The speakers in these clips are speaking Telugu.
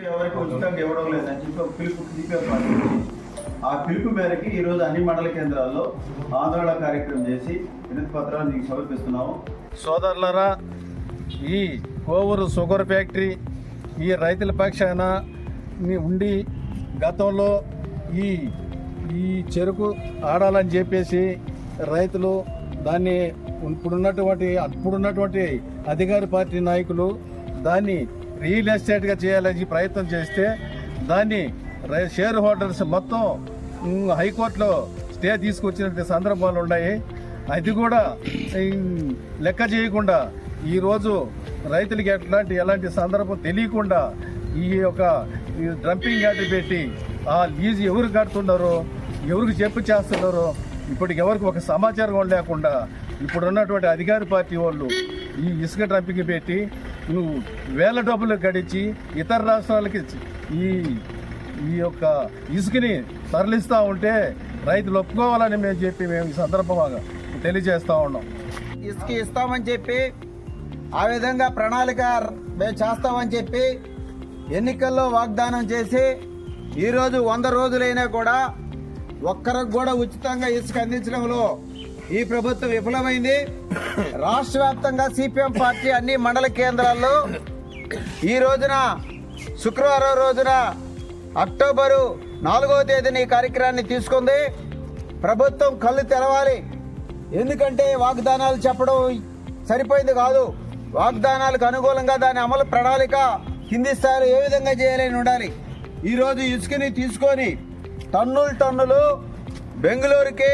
ఎవరికి ఉచితంగా ఇవ్వడం లేదని చెప్పి ఒక పిలుపు సిపిఎం పార్టీ ఇచ్చింది. ఆ పిలుపు మేరకు ఈరోజు అన్ని మండల కేంద్రాల్లో ఆందోళన కార్యక్రమం చేసి వినతి పత్రాలు మీకు సమర్పిస్తున్నాము. సోదరులరా, ఈ కోవూరు షుగర్ ఫ్యాక్టరీ ఈ రైతుల పక్షాన ఉండి గతంలో ఈ ఈ చెరుకు ఆడాలని చెప్పేసి రైతులు దాన్ని అప్పుడున్నటువంటి అధికార పార్టీ నాయకులు దాన్ని రియల్ ఎస్టేట్గా చేయాలని ప్రయత్నం చేస్తే దాన్ని షేర్ హోల్డర్స్ మొత్తం హైకోర్టులో స్టే తీసుకొచ్చినటువంటి సందర్భాలు ఉన్నాయి. అది కూడా లెక్క చేయకుండా ఈరోజు రైతులకి ఎలాంటి సందర్భం తెలియకుండా ఈ యొక్క డంపింగ్ యార్డ్ పెట్టి ఆ లీజు ఎవరు కడుతున్నారో ఎవరికి చెప్పు చేస్తున్నారో ఇప్పటికి ఎవరికి ఒక సమాచారం కూడా లేకుండా ఇప్పుడు ఉన్నటువంటి అధికార పార్టీ వాళ్ళు ఈ ఇసుక డంపింగ్ పెట్టి నువ్వు వేల డబ్బులు గడించి ఇతర రాష్ట్రాలకి ఈ యొక్క ఇసుకని తరలిస్తూ ఉంటే రైతులు ఒప్పుకోవాలని మేము ఈ సందర్భంగా తెలియజేస్తూ ఉన్నాం. ఇసుక ఇస్తామని చెప్పి ఆ విధంగా ప్రణాళిక మేము చేస్తామని చెప్పి ఎన్నికల్లో వాగ్దానం చేసి ఈరోజు 100 రోజులైనా కూడా ఒక్కరికి కూడా ఉచితంగా ఇసుక అందించడంలో ఈ ప్రభుత్వం విఫలమైంది. రాష్ట్ర వ్యాప్తంగా సిపిఎం పార్టీ అన్ని మండల కేంద్రాల్లో ఈ రోజున శుక్రవారం రోజున అక్టోబరు 4వ తేదీన ఈ కార్యక్రమాన్ని తీసుకుంది. ప్రభుత్వం కళ్ళు తెరవాలి. ఎందుకంటే వాగ్దానాలు చెప్పడం సరిపోయింది కాదు. వాగ్దానాలకు అనుకూలంగా దాని అమలు ప్రణాళిక కింది స్థాయిలో ఏ విధంగా చేయాలని ఉండాలి. ఈరోజు ఇసుకని తీసుకొని టన్నులు బెంగళూరుకి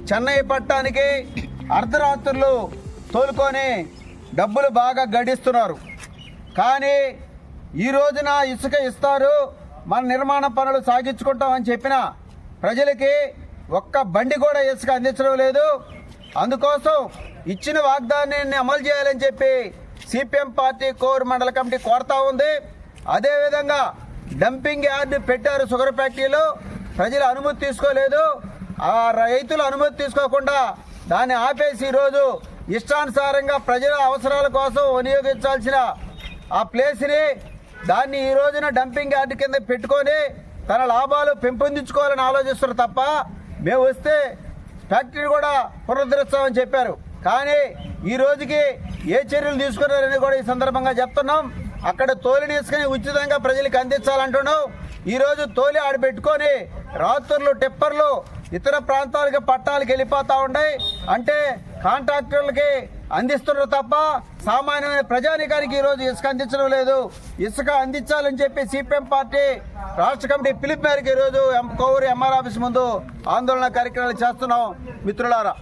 చెన్నై పట్టణానికి అర్ధరాత్రులు తోలుకొని డబ్బులు బాగా గడిస్తున్నారు. కానీ ఈ రోజున ఇసుక ఇస్తారు, మన నిర్మాణ పనులు సాగించుకుంటామని చెప్పిన ప్రజలకి ఒక్క బండి కూడా ఇసుక అందించడం లేదు. అందుకోసం ఇచ్చిన వాగ్దానాన్ని అమలు చేయాలని చెప్పి సిపిఎం పార్టీ కోర్ మండల కమిటీ కోరుతా ఉంది. అదేవిధంగా డంపింగ్ యార్డు పెట్టారు షుగర్ ఫ్యాక్టరీలో, ప్రజలు అనుమతి తీసుకోలేదు. ఆ రైతులు అనుమతి తీసుకోకుండా దాన్ని ఆపేసి ఈరోజు ఇష్టానుసారంగా ప్రజల అవసరాల కోసం వినియోగించాల్సిన ఆ ప్లేస్ని దాన్ని ఈ రోజున డంపింగ్ యార్డు కింద పెట్టుకొని తన లాభాలు పెంపొందించుకోవాలని ఆలోచిస్తారు తప్ప మేము వస్తే ఫ్యాక్టరీ కూడా పునరుద్ధరిస్తామని చెప్పారు. కానీ ఈ రోజుకి ఏ చర్యలు తీసుకున్నారని కూడా ఈ సందర్భంగా చెప్తున్నాం. అక్కడ తోలిని ఇసుకని ఉచితంగా ప్రజలకు అందించాలంటున్నాం. ఈరోజు తోలి ఆడ పెట్టుకొని రాత్రులు టిప్పర్లు ఇతర ప్రాంతాలకి పట్టాలకు వెళ్ళిపోతూ ఉన్నాయి. అంటే కాంట్రాక్టర్లకి అందిస్తున్నారు తప్ప సామాన్యమైన ప్రజానికానికి ఈరోజు ఇసుక అందించడం లేదు. ఇసుక అందించాలని చెప్పి సిపిఎం పార్టీ రాష్ట్ర కమిటీ పిలుపు మేరకు ఈరోజు కోవూరు ఎంఆర్ ఆఫీస్ ముందు ఆందోళన కార్యక్రమాలు చేస్తున్నాం. మిత్రులారా,